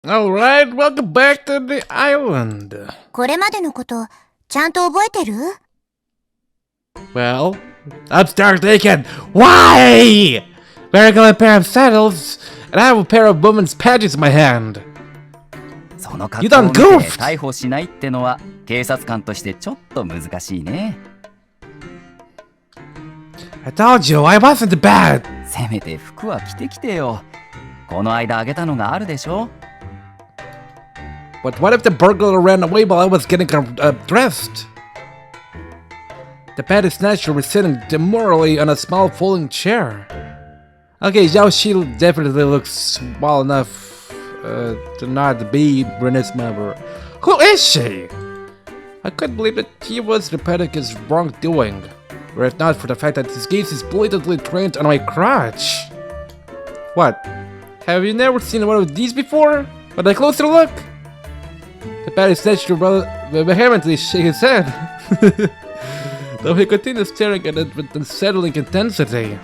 Alright, welcome back to the island. これまでのこと、ちゃんと覚えてる？ Well, I'm stark naked. Why? Wearing a pair of sandals, and I have a pair of women's panties in my hand. その格好を見て逮捕しないってのは警察官としてちょっと難しいね。I told you I wasn't bad. せめて服は着てきてよ。この間あげたのがあるでしょ。But what if the burglar ran away while I was getting dressed? The panty snatcher was sitting demurely on a small folding chair. Okay, Zhao Shi definitely looks small enough to not be Rinne's member. Who is she? I couldn't believe that he was repenting his wrongdoing, were it not for the fact that his gaze is blatantly trained on my crotch. What? Have you never seen one of these before? But a closer look? The panty snatcher vehemently shook his head, though he continued staring at it with unsettling intensity.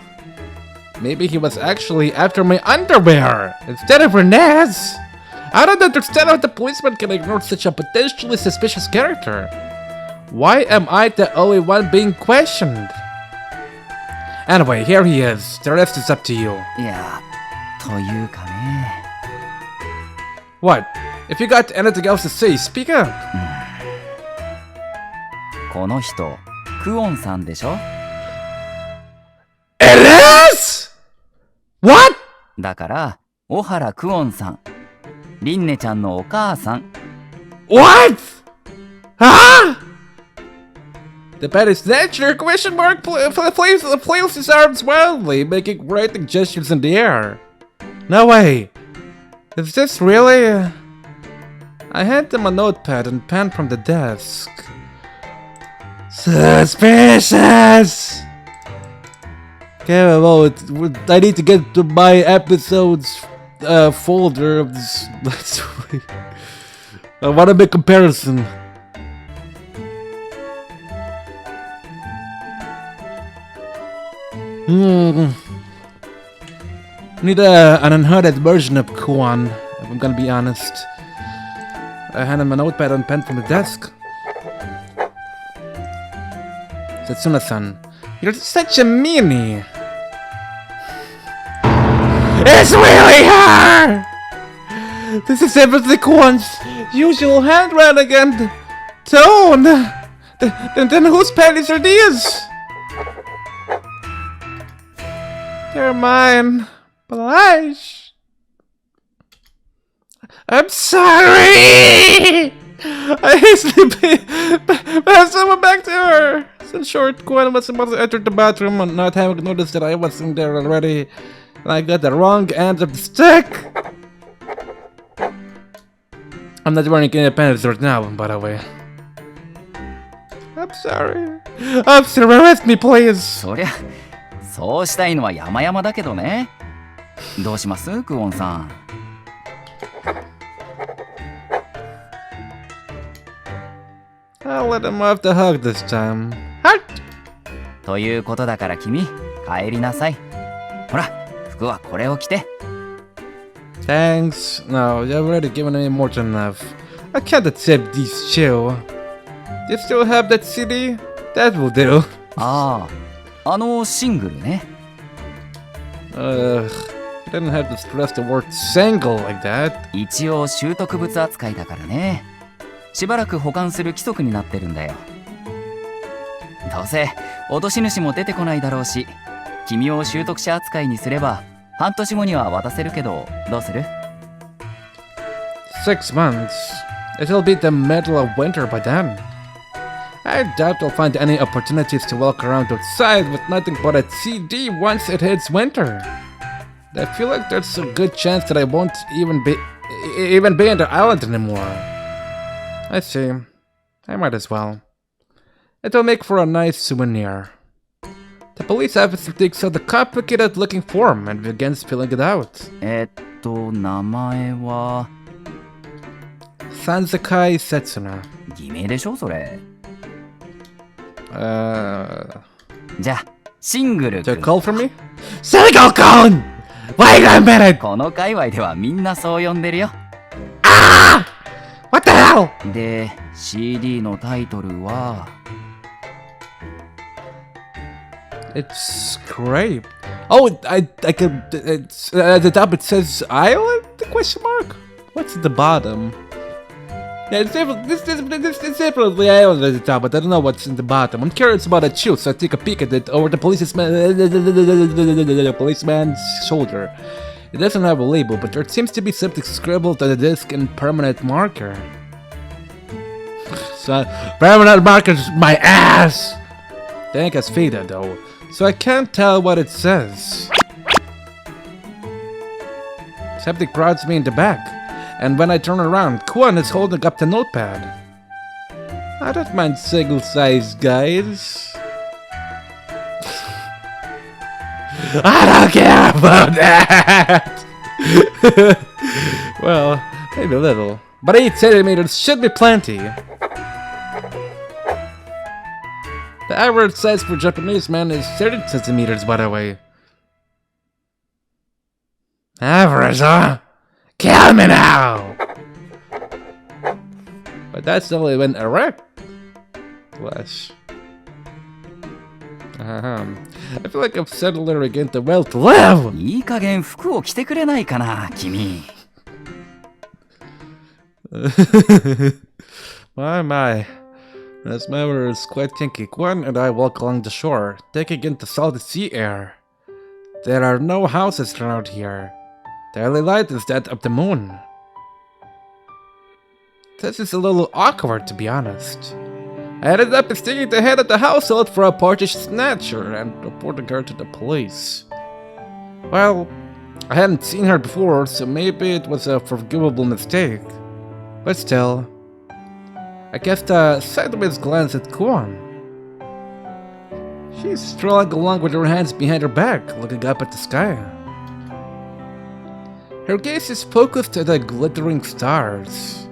Maybe he was actually after my underwear instead of Rinne's. I don't understand how the policeman can ignore such a potentially suspicious character. Why am I the only one being questioned? Anyway, here he is. The rest is up to you. いや、というかね。What? If you got anything else to say, speak up. この人、クオンさんでしょ？ It is? What? だから、小原クオンさん。リンネちゃんのお母さん。What? Huh? The panty snatcher question mark flails his arms wildly, making writing gestures in the air. No way. Is this really? I handed him a notepad and pen from the desk. Suspicious! Okay, well, I need to get to my episodes folder of this. I want to make comparison. Need an unheard version of Kuan, if I'm gonna be honest. I handed him a notepad and pen from the desk. Setsuna-san, you're such a meanie. It's really her! This is everything Kuan's usual handwriting and tone. Then whose panties are these? They're mine. Blush. I'm sorry! I hastily passed someone back to her. In short, Gwen was about to enter the bathroom and not having noticed that I was in there already. And I got the wrong end of the stick. I'm not wearing any panties right now, by the way. I'm sorry. Officer, arrest me, please. そりゃ、そうしたいのは山々だけどね。どうしますクオンさん。I'll let him off the hook this time. Heart! ということだから君、帰りなさい。ほら、服はこれを着て。Thanks. No, you've already given me more than enough. I can't accept these two. Do you still have that CD? That will do. ああ、シングルね。You didn't have to stress the word single like that. 一応習得物扱いだからね。しばらく保管する規則になってるんだよ。どうせ落とし主も出てこないだろうし、君を習得者扱いにすれば半年後には渡せるけど、どうする？ 6 months. It'll be the middle of winter by then. I doubt I'll find any opportunities to walk around outside with nothing but a CD once it hits winter. I feel like there's a good chance that I won't even be in the island anymore. I see. I might as well. It'll make for a nice souvenir. The police officer takes out the complicated looking form and begins filling it out. 名前は Sanzenkai Setsuna. 偽名でしょそれ。じゃあ、シングル君。Did you call for me? Single cone! Wait a minute! この界隈ではみんなそう呼んでるよ。Ah! What the hell? で CD のタイトルは It's scraped. Oh, I can. It's at the top. It says island? Question mark. What's at the bottom? Yeah, it's definitely island at the top, but I don't know what's in the bottom. I'm curious about it too, so I take a peek at it over the policeman's shoulder. It doesn't have a label, but there seems to be something scribbled on the disc in permanent marker. So, permanent marker's my ass! The ink has faded though, so I can't tell what it says. Something prods me in the back, and when I turn around, Kwon is holding up the notepad. I don't mind single-sized guys. I don't care about that! Well, maybe a little. But 8 centimeters should be plenty. The average size for Japanese man is 30 centimeters, by the way. Average, huh? Kill me now! But that's only when erect. Flesh. I feel like I've settled her again to well to live! いい加減服を着てくれないかな君 My. This weather is quite kinky. Gwen and I walk along the shore, taking in the salty sea air. There are no houses around here. The only light is that of the moon. This is a little awkward, to be honest. I ended up sticking the head of the household for a partish snatcher and reporting her to the police. Well, I hadn't seen her before, so maybe it was a forgivable mistake. But still, I cast a sideways glance at Kwon. She's strolling along with her hands behind her back, looking up at the sky. Her gaze is focused at the glittering stars.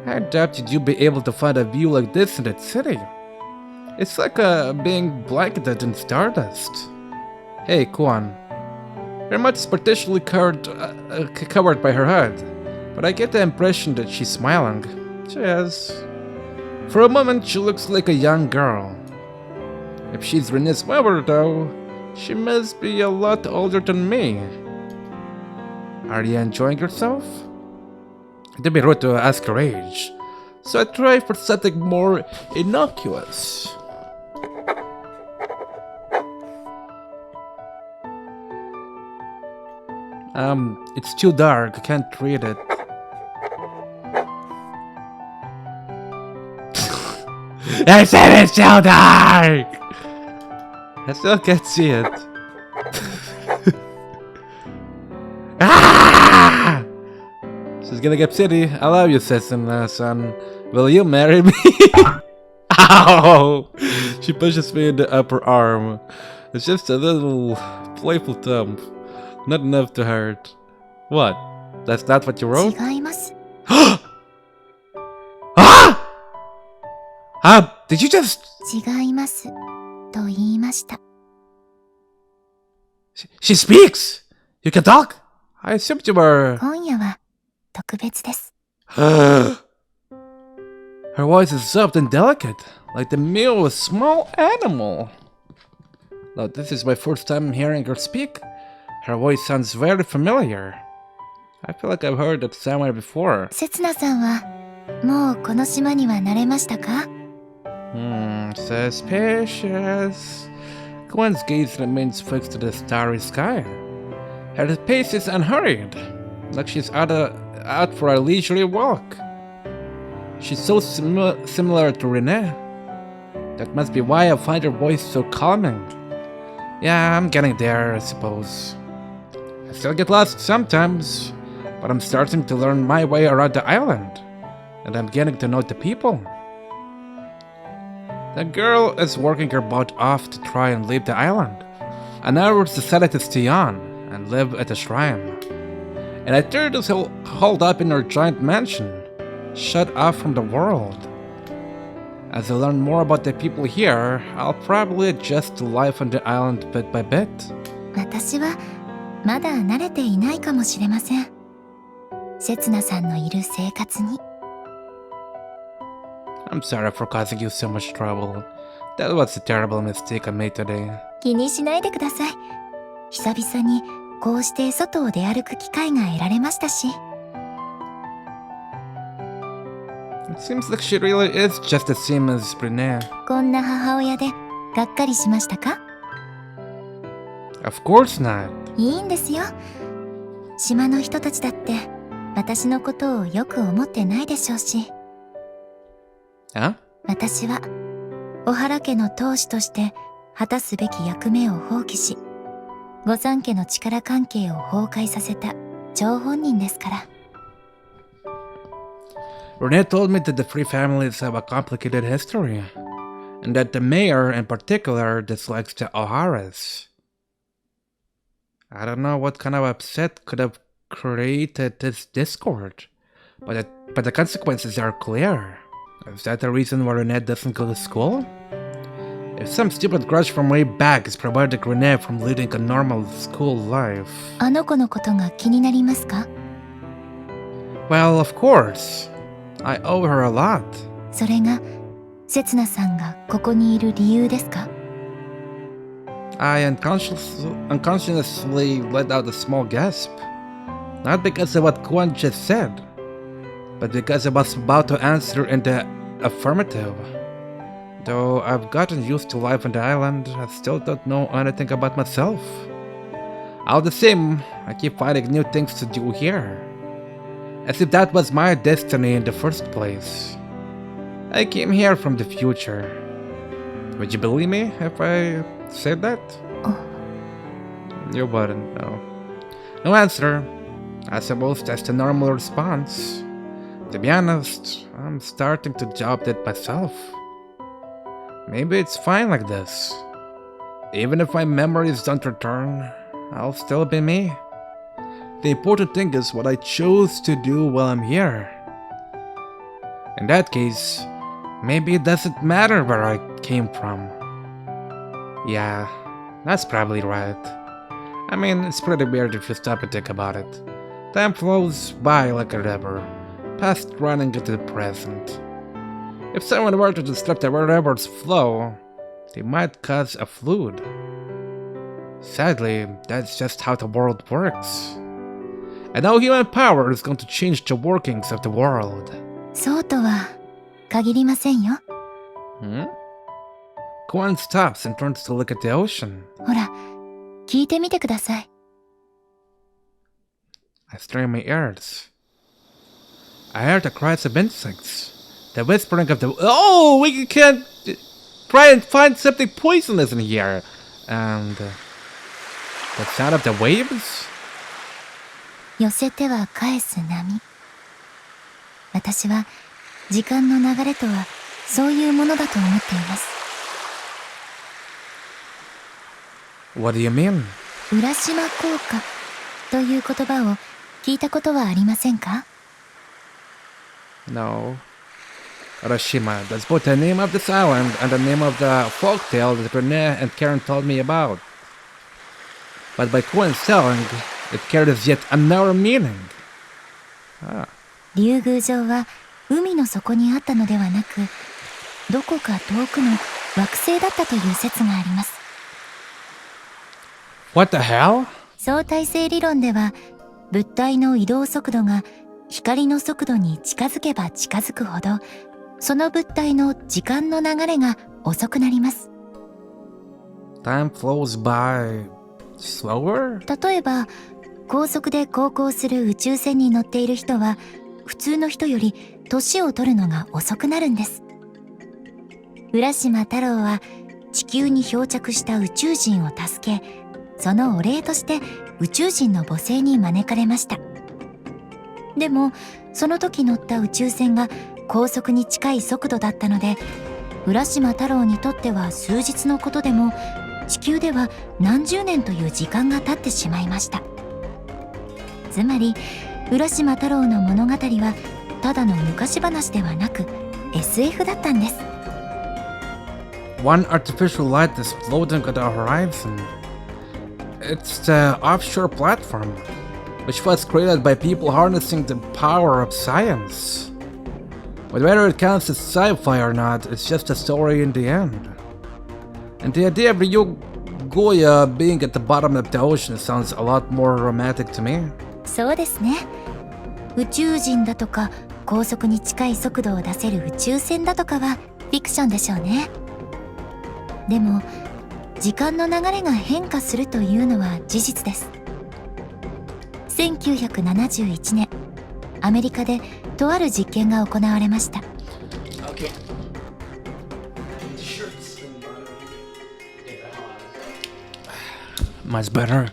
I doubted you'd be able to find a view like this in the city. It's like being blanketed in stardust. Hey, Kwon. You're much partially covered by her hood, but I get the impression that she's smiling. She is. For a moment, she looks like a young girl. If she's Rinne's mother, though, she must be a lot older than me. Are you enjoying yourself? It'd be rude to ask her age, so I try for something more innocuous. It's too dark, I can't read it. I said it's too dark! I still can't see it. Ah! She's gonna get city. I love you, Setsuna, son. Will you marry me? Ow! She pushes me in the upper arm. It's just a little playful thump. Not enough to hurt. What? That's not what you wrote? 違います。 Did you just... 違います。と言いました。 She speaks! You can talk? I assumed you were... 今夜は特別です。 Her voice is soft and delicate, like the mew of a small animal. Now, this is my first time hearing her speak. Her voice sounds very familiar. I feel like I've heard it somewhere before. せつなさんはもうこの島には慣れましたか？ Suspicious. Gwen's gaze remains fixed to the starry sky. Her pace is unhurried, like she's out for a leisurely walk. She's so similar to Rinne. That must be why I find her voice so calming. Yeah, I'm getting there, I suppose. I still get lost sometimes, but I'm starting to learn my way around the island, and I'm getting to know the people. The girl is working her butt off to try and leave the island, and ours decided to stay on and live at the shrine. And I turned us holed up in our giant mansion, shut off from the world. As I learn more about the people here, I'll probably adjust to life on the island bit by bit. 私はまだ慣れていないかもしれません。せつなさんのいる生活に。 I'm sorry for causing you so much trouble. That was a terrible mistake I made today. 気にしないでください。久々にこうして外を出歩く機会が得られましたし。 It seems like she really is just the same as Rinne. こんな母親でがっかりしましたか？ Of course not. いいんですよ。島の人たちだって私のことをよく思ってないでしょうし。 Huh? 私は小原家の当主として果たすべき役目を放棄し、御三家の力関係を崩壊させた張本人ですから。 Rinne told me that the three families have a complicated history, and that the mayor in particular dislikes the O'Haras. I don't know what kind of upset could have created this discord, but the consequences are clear. Is that the reason why Rinne doesn't go to school? If some stupid grudge from way back is preventing Rinne from leading a normal school life... あの子のことが気になりますか？ Well, of course. I owe her a lot. それがせつなさんがここにいる理由ですか？ I unconsciously let out a small gasp. Not because of what Kwon just said, but because I was about to answer in the affirmative. Though I've gotten used to life on the island, I still don't know anything about myself. All the same, I keep finding new things to do here. As if that was my destiny in the first place. I came here from the future. Would you believe me if I said that? Oh. You wouldn't, no. No answer. I suppose that's the normal response. To be honest, I'm starting to doubt it myself. Maybe it's fine like this. Even if my memories don't return, I'll still be me. The important thing is what I chose to do while I'm here. In that case, maybe it doesn't matter where I came from. Yeah, that's probably right. I mean, it's pretty weird if you stop and think about it. Time flows by like a river, past running into the present. If someone were to disrupt the river's flow, they might cause a flood. Sadly, that's just how the world works. And no human power is going to change the workings of the world. そうとは限りませんよ。 Kwon stops and turns to look at the ocean. ほら、聞いてみてください。 I strain my ears. I heard the cries of insects. The whispering of the... Oh, we can try and find something poisonous in here. And... the sound of the waves? 寄せては返す波。私は時間の流れとはそういうものだと思っています。 What do you mean? 浦島効果という言葉を聞いたことはありませんか？ No. Urashima, that's both the name of this island and the name of the folktale that Rinne and Karen told me about. But by Kwon's telling, it carries yet another meaning. Ah. 竜宮城は海の底にあったのではなく、どこか遠くの惑星だったという説があります。 What the hell? 相対性理論では、物体の移動速度が光の速度に近づけば近づくほど、その物体の時間の流れが遅くなります。 Time flows by slower? 例えば、高速で航行する宇宙船に乗っている人は、普通の人より年を取るのが遅くなるんです。浦島太郎は地球に漂着した宇宙人を助け、そのお礼として宇宙人の母星に招かれました。でもその時乗った宇宙船が高速に近い速度だったので、浦島太郎にとっては数日のことでも地球では何十年という時間が経ってしまいました。つまり浦島太郎の物語はただの昔話ではなく SF だったんです。 One artificial light is floating at our horizon. It's the offshore platform. which was created by people harnessing the power of science. But whether it counts as sci-fi or not, it's just a story in the end. And the idea of Ryuguya being at the bottom of the ocean sounds a lot more romantic to me. そうですね。宇宙人だとか高速に近い速度を出せる宇宙船だとかはフィクションでしょうね。でも時間の流れが変化するというのは事実です。1971年アメリカでとある実験が行われました。Okay. Much better.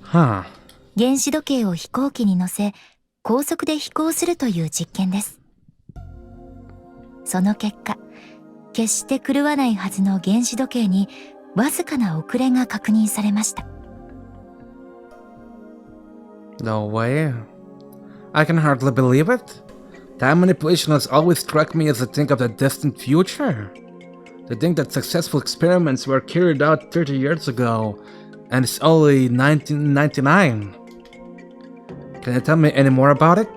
Huh. 原子時計を飛行機に乗せ高速で飛行するという実験です。その結果、決して狂わないはずの原子時計にわずかな遅れが確認されました。No way. I can hardly believe it. Time manipulation has always struck me as a thing of the distant future. To think that successful experiments were carried out 30 years ago, and it's only 1999. Can you tell me any more about it?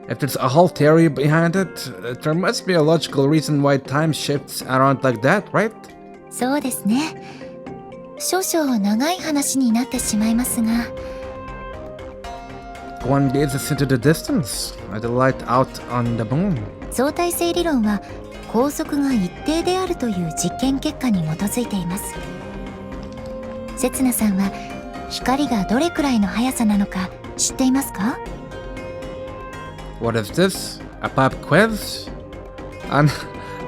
If there's a whole theory behind it, there must be a logical reason why time shifts around like that, right? そうですね。少々長い話になってしまいますが、One gazes into the distance, at the light out on the moon. 相対性理論は高速が一定であるという実験結果に基づいています。せつなさんは光がどれくらいの速さなのか知っていますか？ What is this? A pop quiz? I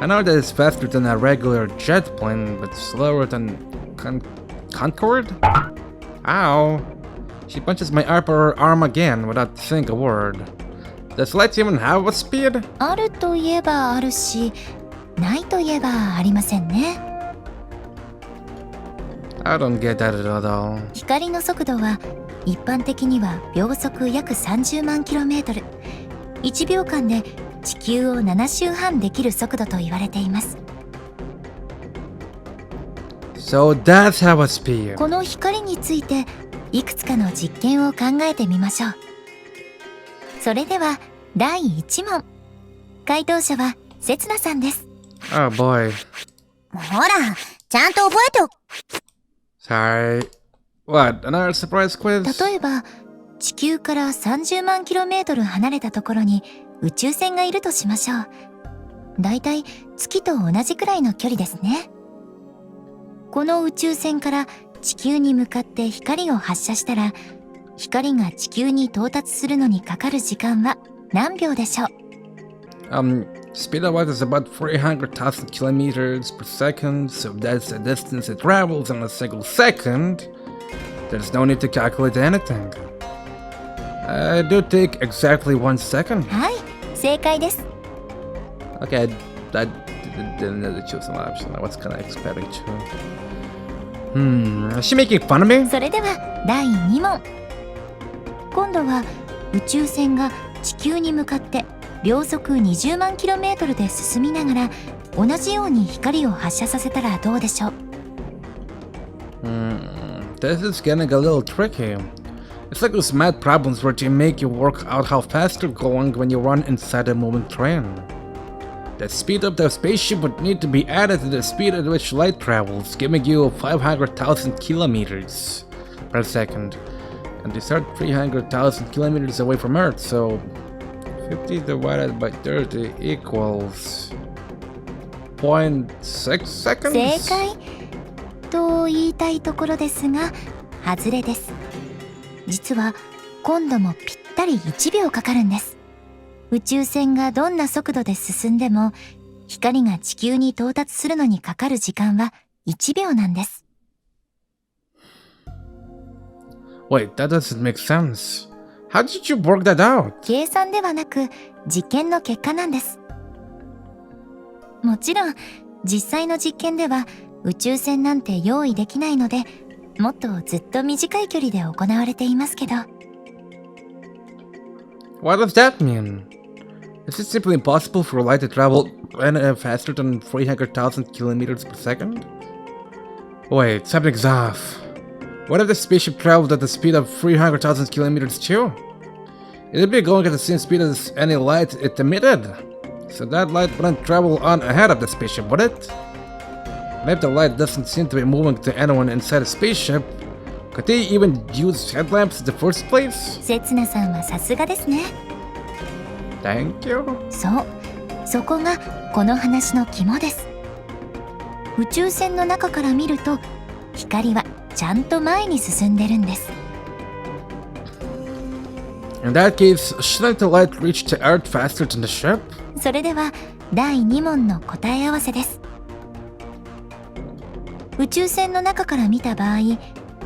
know that it's faster than a regular jet plane, but slower than Concorde? Ow! She punches my upper arm again without saying a word. Does light even have a speed? あるといえばあるし、ないといえばありませんね。I don't get that at all. 光の速度は一般的には秒速約30万 km。1秒間で地球を7周半できる速度と言われています。So that's how a speed. この光についていくつかの実験を考えてみましょう。それでは第1問。回答者はせつなさんです。Oh boy. ほら、ちゃんと覚えておく。Sorry. What? Another surprise quiz? 例えば地球から30万 km 離れたところに宇宙船がいるとしましょう。だいたい月と同じくらいの距離ですね。この宇宙船から地球に向かって光を発射したら、光が地球に到達するのにかかる時間は何秒でしょう？ Speed of light is about 300,000 kilometers per second, so that's the distance it travels in a single second. There's no need to calculate anything. I do take exactly 1 second. はい、正解です。 Okay, I didn't really choose an option. I was kinda expecting to. Is she making fun of me? それでは第2問。今度は宇宙船が地球に向かって秒速20万 km で進みながら同じように光を発射させたらどうでしょう？ This is getting a little tricky. It's like those math problems where they make you work out how fast you're going when you run inside a moving train. The speed of the spaceship would need to be added to the speed at which light travels, giving you 500,000 kilometers per second. And they start 300,000 kilometers away from Earth, so 50 divided by 30 equals 0.6 seconds? 正解と言いたいところですが、外れです。実は今度もぴったり1秒かかるんです。宇宙船がどんな速度で進んでも光が地球に到達するのにかかる時間は1秒なんです。 Wait, that doesn't make sense. How did you work that out? 計算ではなく実験の結果なんです。もちろん実際の実験では宇宙船なんて用意できないので、もっとずっと短い距離で行われていますけど。 What does that mean? Is it simply impossible for light to travel any faster than 300,000 kilometers per second? Wait, something's off. What if the spaceship traveled at the speed of 300,000 kilometers too? It'd be going at the same speed as any light it emitted. So that light wouldn't travel on ahead of the spaceship, would it? And if the light doesn't seem to be moving to anyone inside the spaceship, could they even use headlamps in the first place? せつなさんはさすがですね。 Thank you. そう、そこがこの話の肝です。宇宙船の中から見ると、光はちゃんと前に進んでるんです。In that case, shouldn't the light reach the Earth faster than the ship? それでは第2問の答え合わせです。宇宙船の中から見た場合、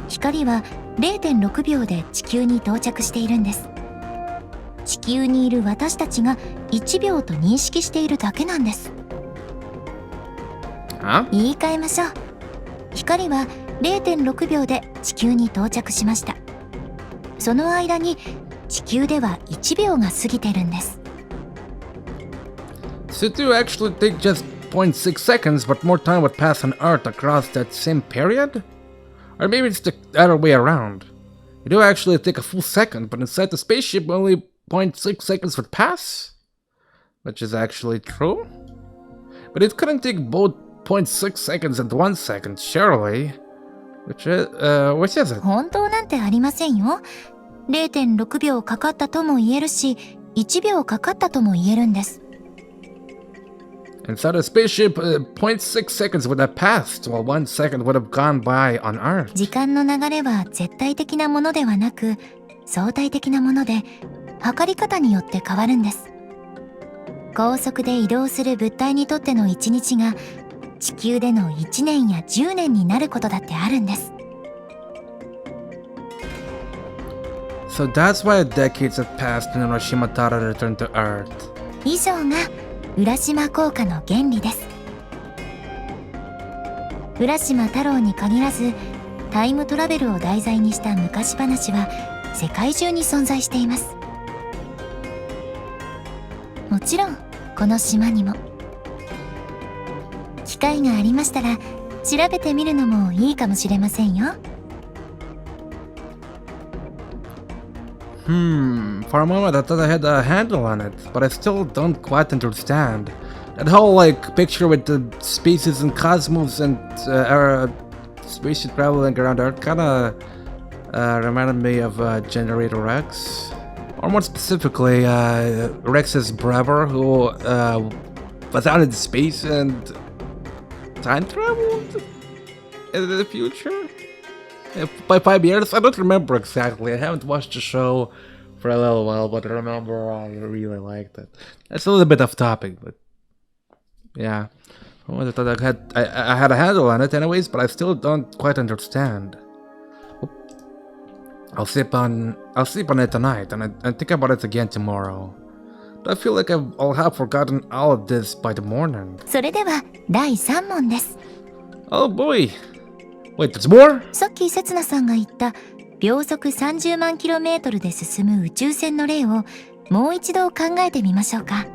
光は 0.6 秒で地球に到着しているんです。地球にいる私たちが1秒と認識しているだけなんです。言い換えましょう。光は 0.6 秒で地球に到着しました。その間に地球では1秒が過ぎてるんです。So do you actually take just 0.6 seconds, but more time would pass on Earth across that same period? Or maybe it's the other way around. You do actually take a full second, but inside the spaceship only 0.6 seconds would pass? Which is actually true? But it couldn't take both 0.6 seconds and 1 second, surely. Which is it? 本当なんてありませんよ。0.6 秒かかったとも言えるし、1秒かかったとも言えるんです。Inside a spaceship, 0.6 seconds would have passed, while 1 second would have gone by on Earth. 時間の流れは絶対的なものではなく、相対的なもので、測り方によって変わるんです。高速で移動する物体にとっての1日が、地球での1年や10年になることだってあるんです。So that's why decades have passed when Urashima thought it returned to Earth. 以上が浦島効果の原理です。浦島太郎に限らず、タイムトラベルを題材にした昔話は世界中に存在しています。もちろんこの島にも。機会がありましたら調べてみるのもいいかもしれませんよ。For a moment I thought I had a handle on it, but I still don't quite understand. That whole picture with the spaces and cosmos and our spaceship traveling around Earth kinda reminded me of Generator Rex. Or more specifically, Rex's brother who was out in space and time traveled in the future? By 5 years? I don't remember exactly. I haven't watched the show for a little while, but I remember I really liked it. It's a little bit off topic, but yeah. I thought I had a handle on it anyways, but I still don't quite understand. I'll sleep on it tonight and think about it again tomorrow. But I feel like I'll have forgotten all of this by the morning. それでは第3問です。 Oh boy! Wait, there's more? さっきせつなさんが言った秒速30万 km で進む宇宙船の例をもう一度考えてみましょうか。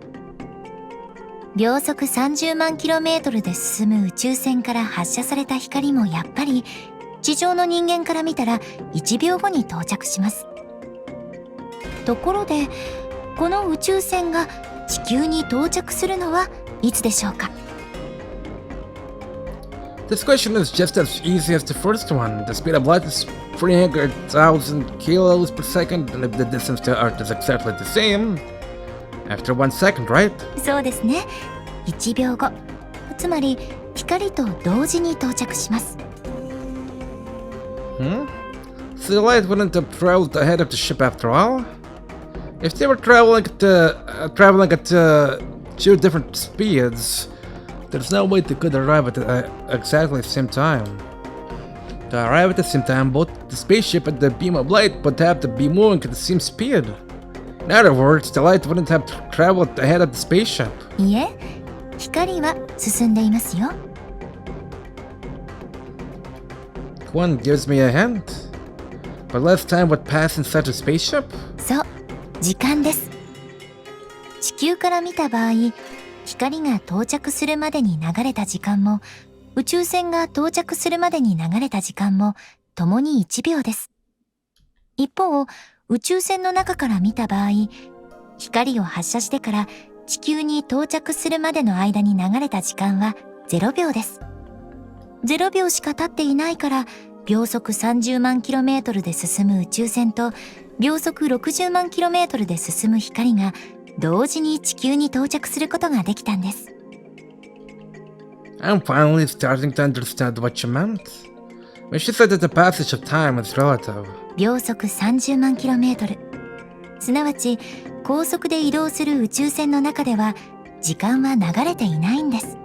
秒速30万 km で進む宇宙船から発射された光もやっぱり地上の人間から見たら1秒後に到着します。ところでこの宇宙船が地球に到着するのはいつでしょうか。This question is just as easy as the first one. The speed of light is 300,000 kilos per second, and if the distance to Earth is exactly the same, after 1 second, right? そうですね。1秒後。つまり光と同時に到着します。So the light wouldn't have traveled ahead of the ship after all? If they were traveling at two different speeds, there's no way they could arrive at exactly the same time. To arrive at the same time, both the spaceship and the beam of light would have to be moving at the same speed. In other words, the light wouldn't have traveled ahead of the spaceship. いえ、光は進んでいますよ。One gives me a hint. But less time would pass inside the spaceship? そう、時間です。地球から見た場合、光が到着するまでに流れた時間も、宇宙船が到着するまでに流れた時間も共に1秒です。一方、宇宙船の中から見た場合、光を発射してから地球に到着するまでの間に流れた時間は0秒です。0秒しか経っていないから、秒速30万 km で進む宇宙船と秒速60万 km で進む光が同時に地球に到着することができたんです。I'm finally starting to understand what you meant. When she said that the passage of time is relative. 秒速30万 km。すなわち、高速で移動する宇宙船の中では時間は流れていないんです。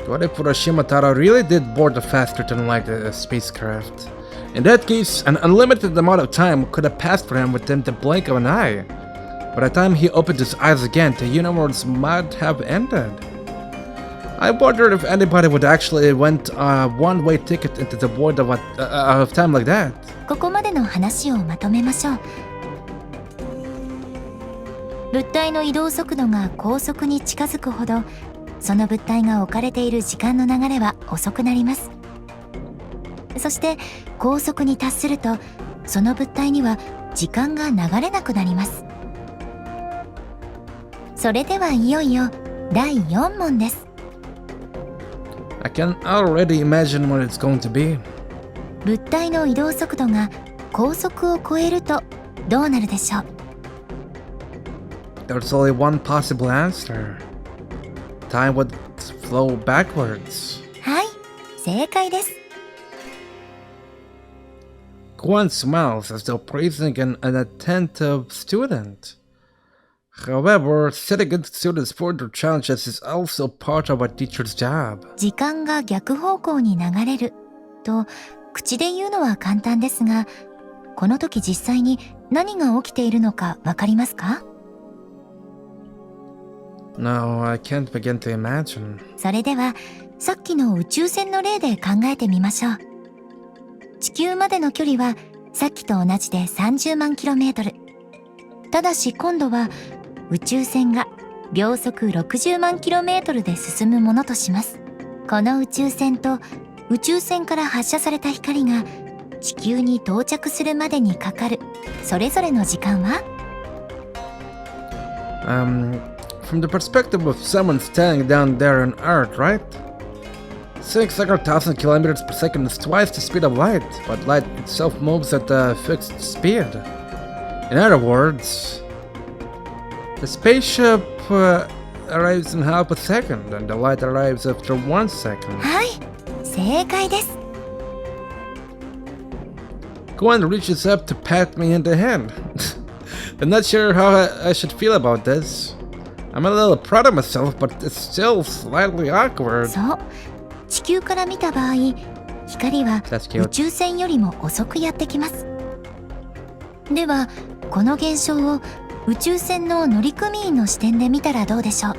What if Urashima Taro really did board a faster than light spacecraft? In that case, an unlimited amount of time could have passed for him within the blink of an eye. By the time he opened his eyes again, the universe might have ended. I wondered if anybody would actually want a one-way ticket into the void of time like that. ここまでの話をまとめましょう。物体の移動速度が高速に近づくほど、その物体が置かれている時間の流れは遅くなります。そして高速に達すると、その物体には時間が流れなくなります。それではいよいよ第4問です。I can already imagine what it's going to be. 物体の移動速度が高速を超えるとどうなるでしょう。 There's only one possible answer. Time would flow backwards. はい、正解です。Guan smiles as though praising an attentive student. However, setting into students further challenges is also part of a teacher's job. 時間が逆方向に流れると口で言うのは簡単ですが、この時実際に何が起きているのかわかりますか？ No, I can't begin to imagine. それではさっきの宇宙船の例で考えてみましょう。地球までの距離はさっきと同じで30万 km。ただし今度は宇宙船が秒速60万 km で進むものとします。この宇宙船と宇宙船から発射された光が地球に到着するまでにかかるそれぞれの時間は？ From the perspective of someone standing down there on Earth, right? 600,000 kilometers per second is twice the speed of light, but light itself moves at a fixed speed. In other words, the spaceship arrives in half a second, and the light arrives after 1 second. はい、正解です。Gwen reaches up to pat me in the hand. I'm not sure how I should feel about this. I'm a little proud of myself, but it's still slightly awkward. そう、地球から見た場合、光は宇宙船よりも遅くやってきます。では、この現象を宇宙船の乗組員の視点で見たらどうでしょう。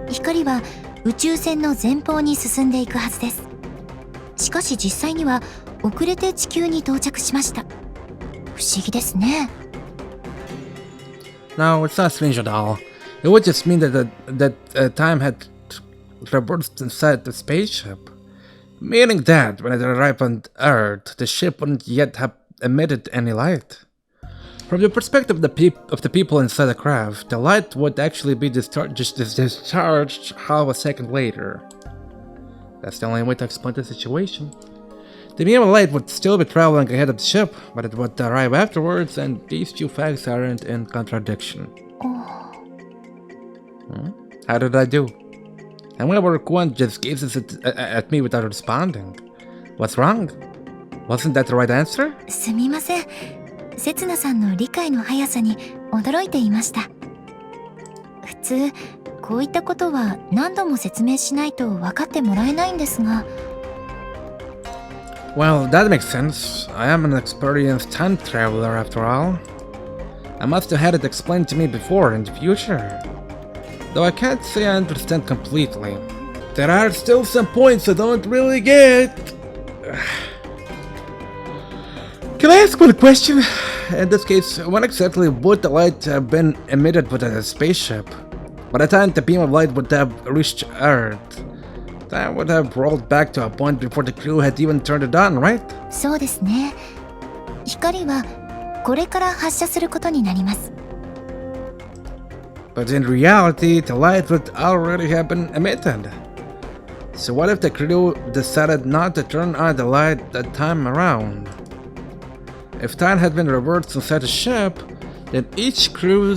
光は宇宙船の前方に進んでいくはずです。しかし実際には遅れて地球に到着しました。不思議ですね。No, it's not strange at all. It would just mean that time had traversed inside the spaceship. Meaning that when it arrived on Earth, the ship wouldn't yet have emitted any light. From the perspective of the people inside the craft, the light would actually be discharged half a second later. That's the only way to explain the situation. The beam of light would still be traveling ahead of the ship, but it would arrive afterwards, and these two facts aren't in contradiction. How did I do? However, Kwon just gazes at me without responding. What's wrong? Wasn't that the right answer? すみません。せつなさんの理解の速さに驚いていました。普通、こういったことは何度も説明しないと分かってもらえないんですが。Well, that makes sense. I am an experienced time traveler after all. I must have had it explained to me before in the future. Though I can't say I understand completely. There are still some points I don't really get. Can I ask one question? In this case, when exactly would the light have been emitted by the spaceship? By the time the beam of light would have reached Earth, That would have rolled back to a point before the crew had even turned it on, right? そうですね。光はこれから発射することになります。But in reality, the light would already have been emitted. So what if the crew decided not to turn on the light that time around? If time had been reversed inside the ship, then each crew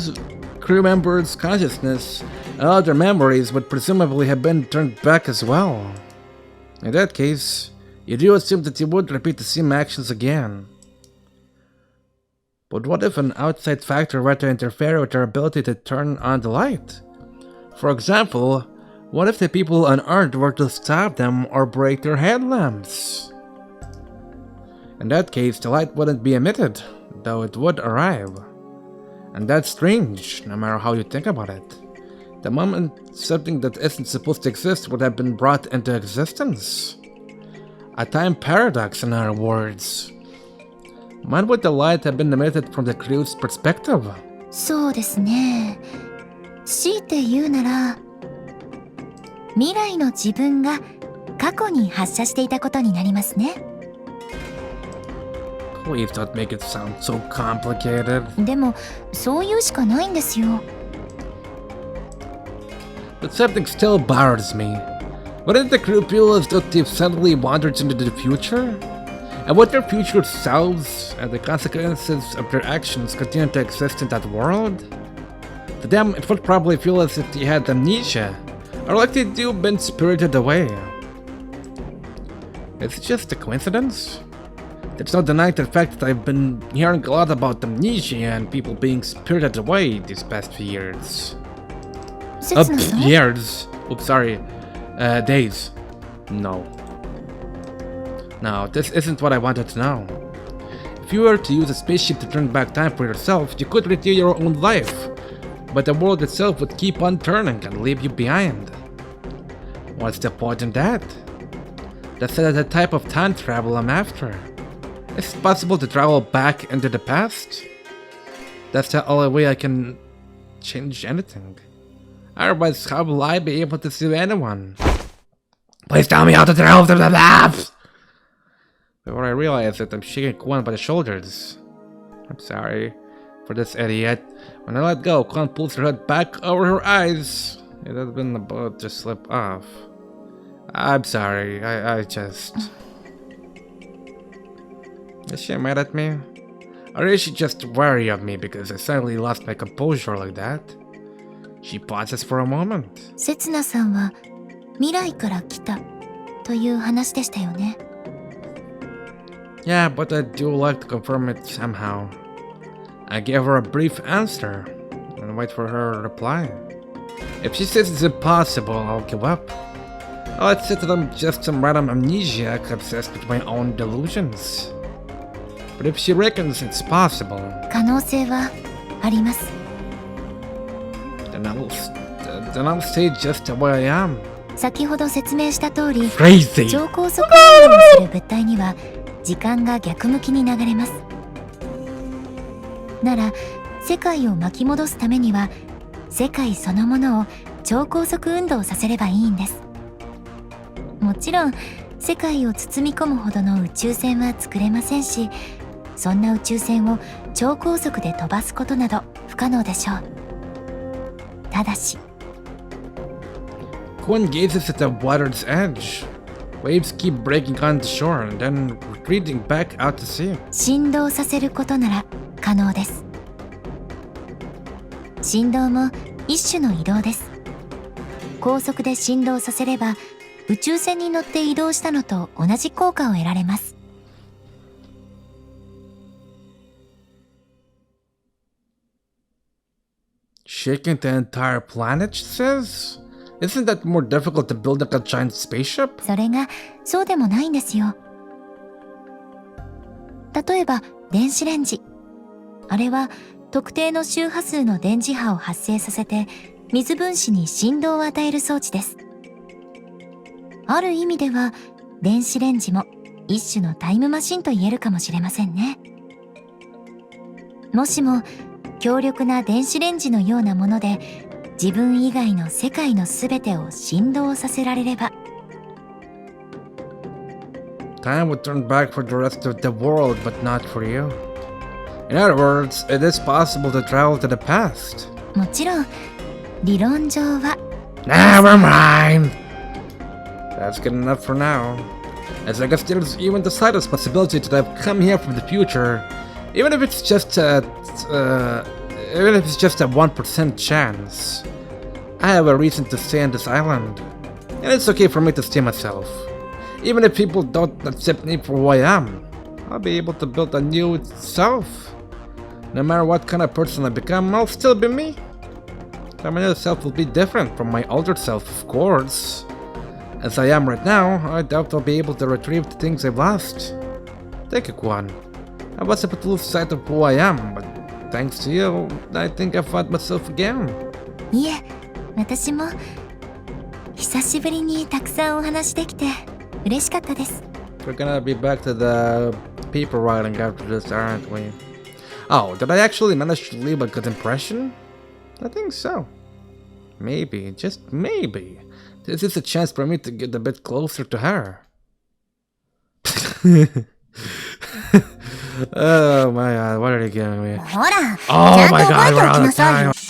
member's consciousness and all their memories would presumably have been turned back as well. In that case, you do assume that you would repeat the same actions again. But what if an outside factor were to interfere with their ability to turn on the light? For example, what if the people on Earth were to stop them or break their headlamps? In that case, the light wouldn't be emitted, though it would arrive. And that's strange, no matter how you think about it. The moment something that isn't supposed to exist would have been brought into existence. A time paradox, in other words. When would the light have been emitted from the crew's perspective? そうですね。強いて言うなら、未来の自分が過去に発射していたことになりますね。Please don't make it sound so complicated. でも、そう言うしかないんですよ。But something still bothers me. Wouldn't the crew feel as though they've suddenly wandered into the future? And would their future selves and the consequences of their actions continue to exist in that world? To them, it would probably feel as if they had amnesia, or like they'd been spirited away. Is it just a coincidence? There's no denying the fact that I've been hearing a lot about amnesia and people being spirited away these past few years. Years. Oops, sorry. Days. No. No, this isn't what I wanted to know. If you were to use a spaceship to turn back time for yourself, you could redo your own life, but the world itself would keep on turning and leave you behind. What's the point in that? That's the type of time travel I'm after. Is it possible to travel back into the past? That's the only way I can change anything. Otherwise, how will I be able to see anyone? Please tell me how to travel through the labs! Before I realize that I'm shaking Kwan by the shoulders. I'm sorry for this idiot. When I let go, Kwan pulls her head back over her eyes. It had been about to slip off. I'm sorry, I just... Is she mad at me? Or is she just wary of me because I suddenly lost my composure like that? She pauses for a moment. せつなさんは未来から来たという話でしたよね。Yeah, but I do like to confirm it somehow. I gave her a brief answer and wait for her reply. If she says it's impossible, I'll give up. I'll admit that I'm just some random amnesiac obsessed with my own delusions. But if she reckons it's possible, 可能性はあります。then I'll stay just the way I am. 先ほど説明した通り、 Crazy! 超高速移動をする物体には時間が逆向きに流れます。なら、世界を巻き戻すためには、世界そのものを超高速運動させればいいんです。もちろん、世界を包み込むほどの宇宙船は作れませんし、そんな宇宙船を超高速で飛ばすことなど不可能でしょう。ただし、Quinn gazes at the water's edge. Waves keep breaking on the shore and then retreating back out to sea. 振動させることなら可能です。振動も一種の移動です。高速で振動させれば、宇宙船に乗って移動したのと同じ効果を得られます。Shaking the entire planet, she says? Isn't that more difficult to build like a giant spaceship? それがそうでもないんですよ。例えば電子レンジ。あれは特定の周波数の電磁波を発生させて水分子に振動を与える装置です。ある意味では電子レンジも一種のタイムマシンと言えるかもしれませんね。もしも強力な電子レンジのようなもので自分以外の世界のすべてを振動させられれば、time would turn back for the rest of the world, but not for you. In other words, it is possible to travel to the past. もちろん理論上は Never mind! That's good enough for now. As I guess there's even the slightest possibility that I've come here from the future, even if it's just a 1% chance. I have a reason to stay on this island, and it's okay for me to stay myself. Even if people don't accept me for who I am, I'll be able to build a new self. No matter what kind of person I become, I'll still be me. But my new self will be different from my older self, of course. As I am right now, I doubt I'll be able to retrieve the things I've lost. Take a Kwan. I was able to lose sight of who I am, but thanks to you, I think I found myself again. いえ私も久しぶりにたくさんお話できて嬉しかったです。 We're gonna be back to the paper writing after this, aren't we? Oh, did I actually manage to leave a good impression? I think so. Maybe, just maybe, this is a chance for me to get a bit closer to her. Oh my god, what are you giving me? ほら Oh ちゃんと my 覚 god, えて we're おき out な of さいよ time.